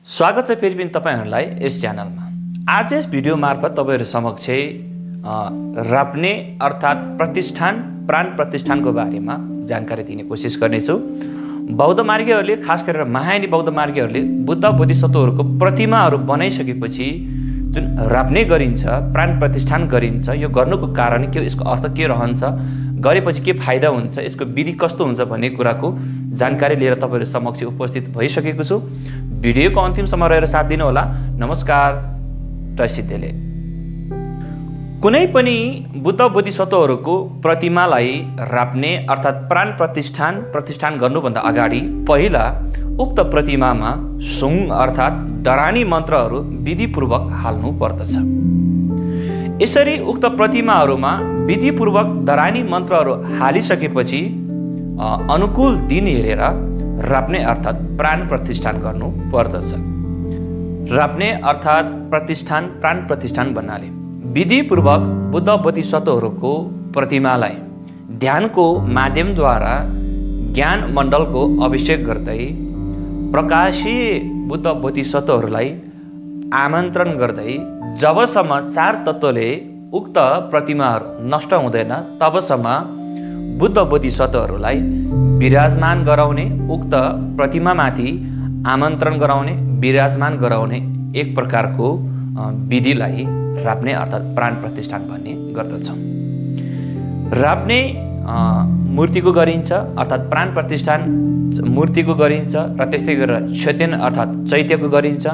स्वागत छ फेरि पनि तपाईहरुलाई यस च्यानलमा। आज यस भिडियो मार्फत तपाईहरु समक्ष राप्ने अर्थात प्रतिष्ठान प्राण प्रतिष्ठानको बारेमा जानकारी दिने कोसिस गर्नेछु। बौद्ध मार्गीहरुले खास गरेर महायानी बौद्ध मार्गीहरुले बुद्ध बोधिसत्वहरुको प्रतिमाहरु बनाइसकेपछि जुन राप्ने गरिन्छ, प्राण प्रतिष्ठान गरिन्छ, यो गर्नुको कारण के, यसको अर्थ के रहन्छ, गरेपछि के फाइदा हुन्छ, यसको विधि कस्तो हुन्छ भन्ने कुराको जानकारी लिएर तपाईहरु समक्ष उपस्थित भइसकेको छु। भिडियोको अन्तिमसम्म रहेर साथ दिनु होला। नमस्कार, टसितेले। कुनै पनि बुद्ध बोधिसत्वहरुको प्रतिमालाई राप्ने अर्थात प्राण प्रतिष्ठान गर्नुभन्दा अगाडि पहिला उक्त प्रतिमामा सुङ अर्थात डरानी मन्त्रहरू विधिपूर्वक हाल्नु पर्दछ। यसरी उक्त प्रतिमाहरूमा विधिपूर्वक डरानी मन्त्रहरू हालिसकेपछि अनुकूल दिन हेरेर राप्ने अर्थात प्राण प्रतिष्ठान गर्नु पर्दछ। राप्ने अर्थात प्रतिष्ठान प्राण प्रतिष्ठान भन्नाले विधिपूर्वक बुद्ध बोधिसत्वहरुको प्रतिमालाई ध्यानको माध्यमद्वारा ज्ञान मण्डलको अभिषेक गर्दै प्रकाशीय बुद्ध बोधिसत्वहरुलाई आमन्त्रण गर्दै जबसम्म चार तत्त्वले उक्त प्रतिमाहरू नष्ट हुँदैन तबसम्म बुद्ध बोधिसत्वहरुलाई विराजमान गराउने, उक्त प्रतिमामाथि आमन्त्रण गराउने, विराजमान गराउने एक प्रकारको विधिलाई राप्ने अर्थात प्राण प्रतिष्ठान भन्ने गर्दछौँ। राप्ने मूर्तिको गरिन्छ अर्थात प्राण प्रतिष्ठान मूर्तिको गरिन्छ र त्यस्तै गरेर छेतेन अर्थात चैत्यको गरिन्छ।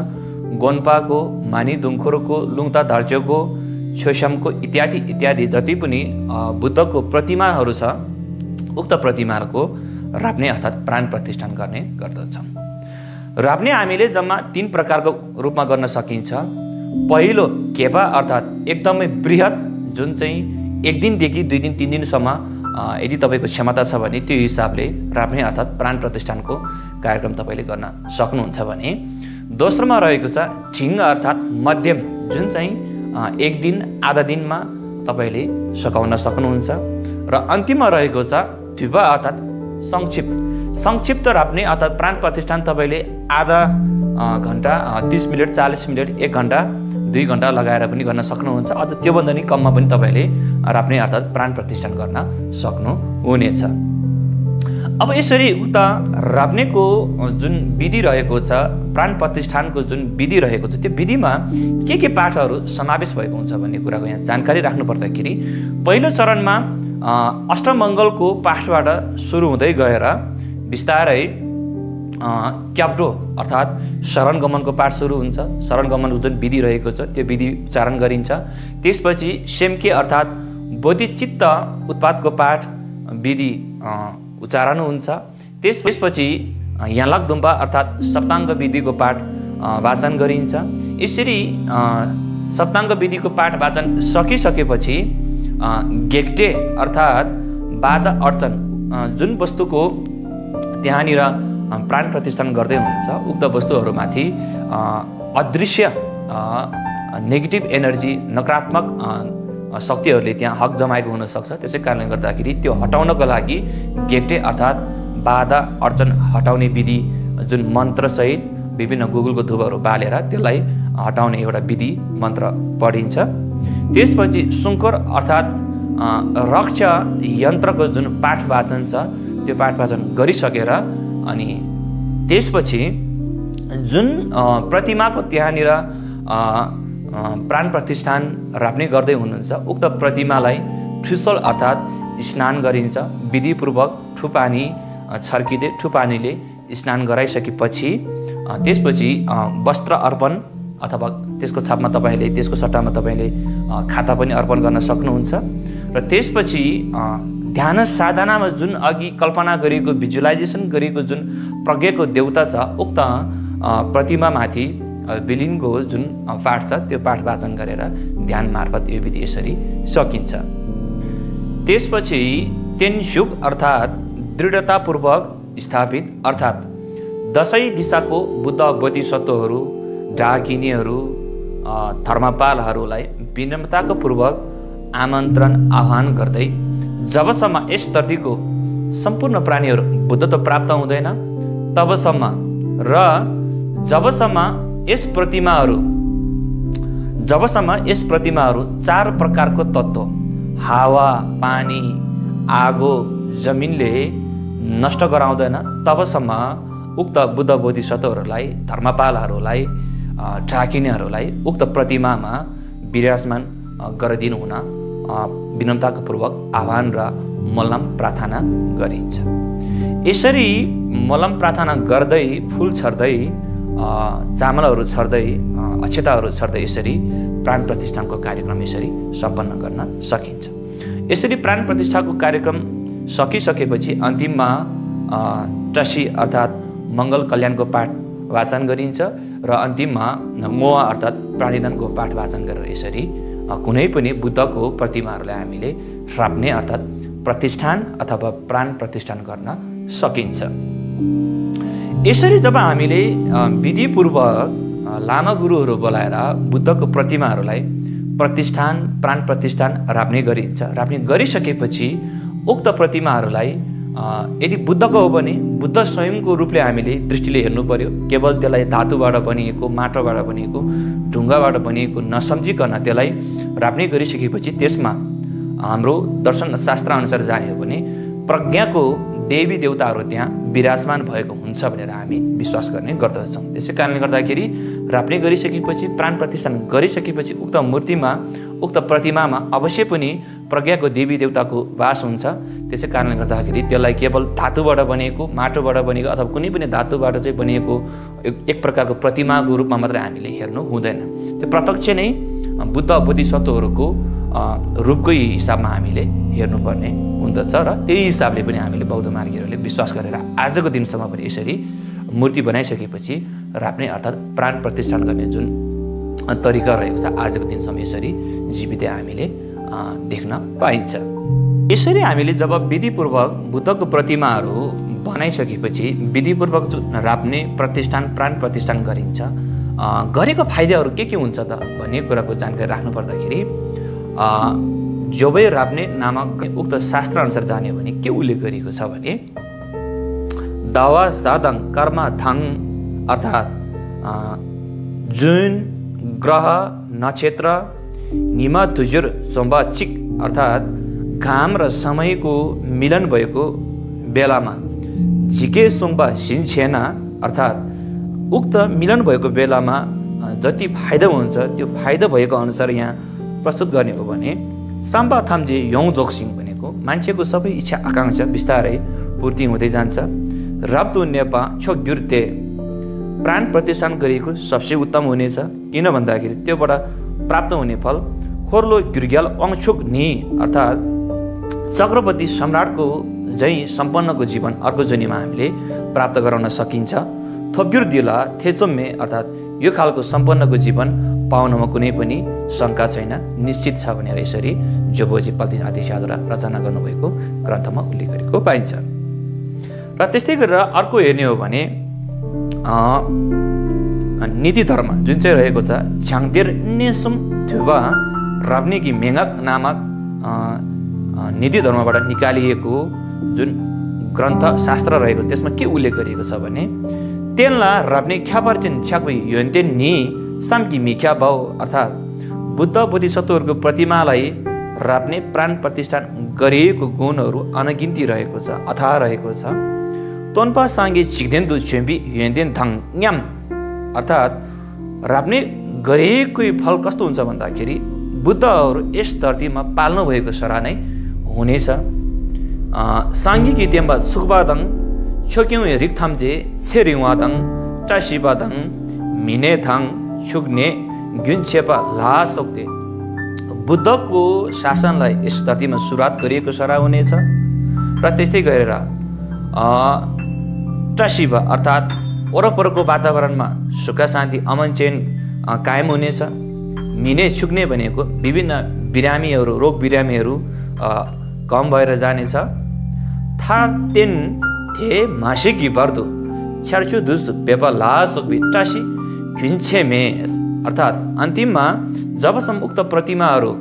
गोन्पाको, मानिदुङखोरको, लुङता धार्जोको, छोस्यामको इत्यादि जति पनि बुद्धको प्रतिमाहरू छ उक्त प्रतिमाहरूको राप्ने अर्थात प्राण प्रतिष्ठान गर्ने गर्दछौँ। राप्ने हामीले जम्मा 3 प्रकारको रूपमा गर्न सकिन्छ। पहिलो केपा अर्थात एकदमै बृहत, जुन चाहिँ 1 दिनदेखि 2 दिन 3 दिनसम्म यदि तपाईको क्षमता छ भने त्यो हिसाबले राप्ने अर्थात प्राण प्रतिष्ठानको कार्यक्रम तपाईले गर्न सक्नुहुन्छ भने। दोस्रोमा रहेको छ ढिङ अर्थात मध्यम, जुन चाहिँ 1 दिन आधा दिनमा तपाईले सकाउन सक्नुहुन्छ। र अन्तिममा रहेको छ ध्युपा अर्थात संक्षिप्त राप्ने अर्थात प्राण प्रतिष्ठान तपाईले आधा घण्टा, 30 मिनट, 40 मिनट, 1 घण्टा, 2 घण्टा लगाएर पनि गर्न सक्नुहुन्छ। अझ त्योभन्दा नि कममा पनि तपाईले राप्ने अर्थात प्राण प्रतिष्ठान गर्न सक्नुहुनेछ। अब यसरी उता राप्नेको जुन विधि रहेको छ, प्राण प्रतिष्ठानको जुन विधि रहेको छ, त्यो विधिमा के पाठहरू समावेश भएको हुन्छ भन्ने कुराको यहाँ जानकारी राख्नु पर्दाखेरि पहिलो चरणमा अष्टमङ्गलको पाठबाट सुरु हुँदै गएर बिस्तारै क्याप्टो अर्थात शरण गमनको पाठ सुरु हुन्छ। शरण गमनको जुन विधि रहेको छ त्यो विधि उच्चारण गरिन्छ। त्यसपछि सेम्के अर्थात बोधिचित्त उत्पादको पाठ विधि उच्चारण हुन्छ। त्यसपछि यालाकदुम्बा अर्थात सप्ताङ्ग विधिको पाठ वाचन गरिन्छ। यसरी सप्ताङ्ग विधिको पाठ वाचन सकिसकेपछि गेक्टे अर्थात बाध अर्चन, जुन वस्तुको त्यहाँनिर प्राण प्रतिष्ठान गर्दै हुन्छ उक्त वस्तुहरूमाथि अदृश्य नेगेटिभ एनर्जी, नकारात्मक शक्तिहरूले त्यहाँ हक जमाएको हुन सक्छ। त्यसै कारणले गर्दाखेरि त्यो हटाउनको लागि गेक्टे अर्थात बाधा अर्चन हटाउने विधि, जुन मन्त्रसहित विभिन्न गुगुलको धुपहरू बालेर त्यसलाई हटाउने एउटा विधि मन्त्र पढिन्छ। त्यसपछि सुङ्कोर अर्थात रक्ष यन्त्रको जुन पाठ वाचन छ त्यो पाठ वाचन गरिसकेर अनि त्यसपछि जुन प्रतिमाको त्यहाँनिर प्राण प्रतिष्ठान राप्ने गर्दै हुनुहुन्छ उक्त प्रतिमालाई ठुसल अर्थात स्नान गरिन्छ। विधिपूर्वक ठुपानी छर्किँदै ठुपानीले स्नान गराइसकेपछि त्यसपछि वस्त्र अर्पण अथवा त्यसको छापमा तपाईले, त्यसको सट्टामा तपाईले खाता पनि अर्पण गर्न सक्नुहुन्छ। र त्यसपछि ध्यान साधनामा जुन अघि कल्पना गरिएको, भिजुअलाइजेसन गरिएको जुन प्रज्ञको देवता छ उक्त प्रतिमामाथि विलिनको जुन पाठ छ त्यो पाठ वाचन गरेर ध्यान मार्फत यो विधि यसरी सकिन्छ। त्यसपछि तेन्सुक अर्थात दृढतापूर्वक स्थापित अर्थात 10 दिशाको बुद्ध बोधिसत्वहरू, डाकिनीहरू, धर्मपालहरूलाई विनम्रताको पूर्वक आमन्त्रण आह्वान गर्दै जबसम्म यस धरतीको सम्पूर्ण प्राणीहरू बुद्धत्व प्राप्त हुँदैन तबसम्म र जबसम्म यस प्रतिमाहरू 4 प्रकारको तत्त्व हावा, पानी, आगो, जमिनले नष्ट गराउँदैन, तबसम्म उक्त बुद्ध बोधिसत्वहरूलाई, धर्मपालहरूलाई, ढाकिनेहरूलाई उक्त प्रतिमामा विराजमान गरिदिनु हुन विनम्रतापूर्वक आह्वान र मल्लम प्रार्थना गरिन्छ। यसरी मल्लम प्रार्थना गर्दै, फुल छर्दै, चामलहरू छर्दै, अक्षताहरू छर्दै यसरी प्राण प्रतिष्ठानको कार्यक्रम यसरी सम्पन्न गर्न सकिन्छ। यसरी प्राण प्रतिष्ठाको कार्यक्रम सकिसकेपछि अन्तिममा टसी अर्थात् मङ्गल कल्याणको पाठ वाचन गरिन्छ र अन्तिममा मोह अर्थात् प्राणीदानको पाठ वाचन गरेर यसरी कुनै पनि बुद्धको प्रतिमाहरूलाई हामीले श्राप्ने अर्थात् प्रतिष्ठान अथवा प्राण प्रतिष्ठान गर्न सकिन्छ। यसरी जब हामीले विधिपूर्वक लामा गुरुहरू बोलाएर बुद्धको प्रतिमाहरूलाई प्रतिष्ठान, प्राण प्रतिष्ठान राप्ने गरिन्छ। राप्ने गरिसकेपछि उक्त प्रतिमाहरूलाई यदि बुद्धको हो भने बुद्ध स्वयंको रूपले हामीले दृष्टिले हेर्नु पर्यो। केवल त्यसलाई धातुबाट बनिएको, माटोबाट बनिएको, ढुङ्गाबाट बनिएको नसम्झिकन त्यसलाई राप्ने गरिसकेपछि त्यसमा हाम्रो दर्शन शास्त्र अनुसार जाने हो भने प्रज्ञाको देवी देवताहरू त्यहाँ विराजमान भएको हुन्छ भनेर हामी विश्वास गर्ने गर्दछौँ। त्यसै कारणले गर्दाखेरि राप्ने गरिसकेपछि, प्राण प्रतिष्ठान गरिसकेपछि उक्त मूर्तिमा, उक्त प्रतिमामा अवश्य पनि प्रज्ञाको देवी देवताको वास हुन्छ। त्यसै कारणले गर्दाखेरि त्यसलाई केवल धातुबाट बनिएको, माटोबाट बनिएको अथवा कुनै पनि धातुबाट चाहिँ बनिएको एक प्रकारको प्रतिमाको रूपमा मात्रै हामीले हेर्नु हुँदैन। त्यो प्रत्यक्ष नै बुद्ध बोधिसत्वहरूको रूपकै हिसाबमा हामीले हेर्नुपर्ने हुँदछ र त्यही हिसाबले पनि हामीले बौद्ध मार्गीहरूले विश्वास गरेर आजको दिनसम्म पनि यसरी मूर्ति बनाइसकेपछि राप्ने अर्थात् प्राण प्रतिष्ठान गर्ने जुन तरिका रहेको छ आजको दिनसम्म यसरी जीवितै हामीले देख्न पाइन्छ। यसरी हामीले जब विधिपूर्वक बुद्धको प्रतिमाहरू बनाइसकेपछि विधिपूर्वक जुन राप्ने प्रतिष्ठान, प्राण प्रतिष्ठान गरिन्छ, गरेको फाइदाहरू के हुन्छ त भन्ने कुराको जानकारी राख्नु पर्दाखेरि जोबै राप्ने नामक उक्त शास्त्र अनुसार जाने हो भने के उल्लेख गरिएको छ भने दावा सादङ कर्म थाङ अर्थात् जुन ग्रह नक्षत्र निमा धुजुर सोमबाचिक अर्थात् घाम र समयको मिलन भएको बेलामा झिके सोङबा सिन्छेना अर्थात् उक्त मिलन भएको बेलामा जति फाइदा हुन्छ त्यो फाइदा भएको अनुसार यहाँ प्रस्तुत गर्ने हो भने साम्बा थाम्जे योङ जोक्सिङ भनेको मान्छेको सबै इच्छा आकाङ्क्षा बिस्तारै पूर्ति हुँदै जान्छ। राप्दो नेपा छोक गिर्ते प्राण प्रतिष्ठान गरिएको सबसे उत्तम हुनेछ। किन भन्दाखेरि त्योबाट प्राप्त हुने फल खोर्लो गिर्ग्याल अङछुक नि अर्थात् चक्रवर्ती सम्राटको झैँ सम्पन्नको जीवन अर्को जन्ममा हामीले प्राप्त गराउन सकिन्छ। थोप्युर दिला थेचोम्मे अर्थात् यो खालको सम्पन्नको जीवन पाउनमा कुनै पनि शङ्का छैन, निश्चित छ भनेर यसरी जोबोजी पल्तिन आदेशद्वारा रचना गर्नुभएको ग्रन्थमा उल्लेख गरेको पाइन्छ। र त्यस्तै गरेर अर्को हेर्ने हो भने नीति धर्म जुन चाहिँ रहेको छ झ्याङदेर नेसुम थुवा राप्नेकी मेङक नामक नीति धर्मबाट निकालिएको जुन ग्रन्थ शास्त्र रहेको त्यसमा के उल्लेख गरिएको छ भने तेनला राप्ने ख्यापार्चिन छ्याक्बै योन्तेन नि साम्की मिख्या भाउ अर्थात् बुद्ध बोधिसत्वहरूको प्रतिमालाई राप्ने प्राण प्रतिष्ठान गरिएको गुणहरू अनगिन्ती रहेको छ, अथाह रहेको छ। तोन्पा साङ्गे छिक्देन दु छेम्बी योन्तेन थाङ न्याम अर्थात् राप्ने गरिएको फल कस्तो हुन्छ भन्दाखेरि बुद्धहरू यस धरतीमा पाल्नु भएको सरा नै हुनेछ। साङ्गीकी तेम्बा सुखबादङ छोक्यौँ रिक्थाम्जे छेरिवादङ टासिबादङ मिनेथाङ छुक्ने गुन्छेपा ला सोक्ते बुद्धको शासनलाई यस धरतीमा सुरुवात गरिएको सरा हुनेछ। र त्यस्तै गरेर टासिबा अर्थात् वरपरको वातावरणमा सुख शान्ति अमन चैन कायम हुनेछ। मिने छुक्ने भनेको विभिन्न बिरामीहरू, रोग बिरामीहरू कम भएर जानेछ। थार तेन थे मासिकी बर्दो छ्यार्छु दुस पेपा ला सोक्बी टासी खिन्छे मेस अर्थात् अन्तिममा जबसम्म उक्त प्रतिमाहरू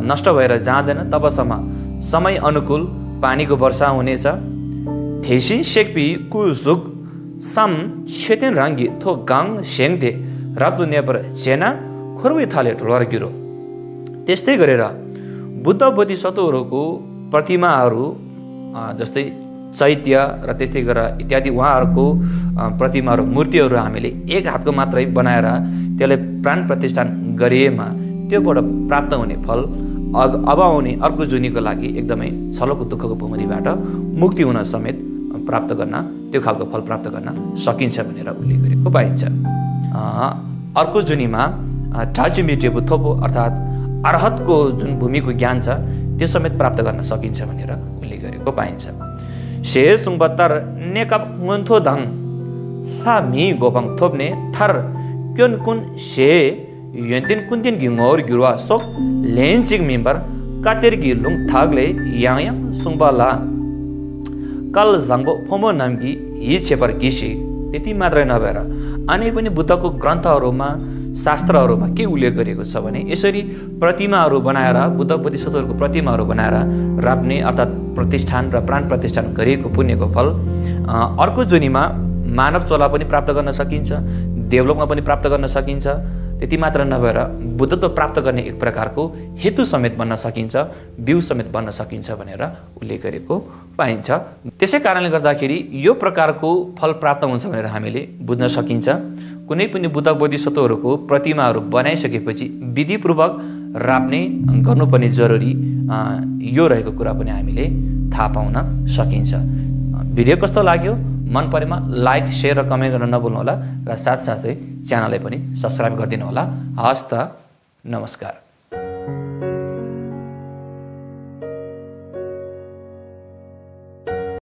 नष्ट भएर जाँदैन तबसम्म समय अनुकूल पानीको वर्षा हुनेछ। थेसी सेक्पी कुजुक साम छेतेन राङ्गी थो गाङ सेङदे राप्दो नेपर चेना खोर्बै थाले ढोलर गिरो। त्यस्तै गरेर बुद्ध बोधिसत्वहरूको प्रतिमाहरू जस्तै चैत्य र त्यस्तै गरेर इत्यादि उहाँहरूको प्रतिमाहरू मूर्तिहरू हामीले एक हातको मात्रै बनाएर त्यसलाई प्राण प्रतिष्ठान गरिएमा त्योबाट प्राप्त हुने फल अब आउने अर्को जुनीको लागि एकदमै छलोको दुःखको भूमिबाट मुक्ति हुन समेत प्राप्त गर्न त्यो खालको फल प्राप्त गर्न सकिन्छ भनेर उल्लेख गरेको पाइन्छ। अर्को जुनीमा ढाचुमिटेबु थोपो अर्थात् अर्हतको जुन भूमिको ज्ञान छ त्यो समेत प्राप्त गर्न सकिन्छ भनेर उल्लेख गरेको पाइन्छ। शे सुङबत्तर नेकप मुन्थो धङ ला मी गोपङ थोप्ने थर क्योन कुन शे यन्तिन कुन्तिन गिङोर गिरुवा सोक लेन्चिङ मेम्बर कातेर गिलुङ थागले याङ सुङबला कल जङ्बो फोमो नामकी हि छेपर किसी। त्यति मात्रै नभएर अनि पनि बुद्धको ग्रन्थहरूमा शास्त्रहरूमा के उल्लेख गरिएको छ भने यसरी प्रतिमाहरू बनाएर बुद्ध बोधिसत्वहरूको प्रतिमाहरू बनाएर राप्ने अर्थात् प्रतिष्ठान र प्राण प्रतिष्ठान गरिएको पुण्यको फल अर्को जुनीमा मानव चोला पनि प्राप्त गर्न सकिन्छ, देवलोकमा पनि प्राप्त गर्न सकिन्छ। त्यति मात्र नभएर बुद्धत्व प्राप्त गर्ने एक प्रकारको हेतु समेत बन्न सकिन्छ, बिउ समेत बन्न सकिन्छ भनेर उल्लेख गरेको पाइन्छ। त्यसै कारणले गर्दाखेरि यो प्रकारको फल प्राप्त हुन्छ भनेर हामीले बुझ्न सकिन्छ। कुनै पनि बुद्ध बोधिसत्वहरूको प्रतिमाहरू बनाइसकेपछि विधिपूर्वक राप्ने गर्नुपर्ने जरुरी यो रहेको कुरा पनि हामीले थाहा पाउन सकिन्छ। भिडियो कस्तो लाग्यो? मन परेमा लाइक, सेयर र कमेन्ट गर्न नभुल्नुहोला र साथसाथै च्यानललाई पनि सब्स्क्राइब गरिदिनु होला। हवस् त, नमस्कार।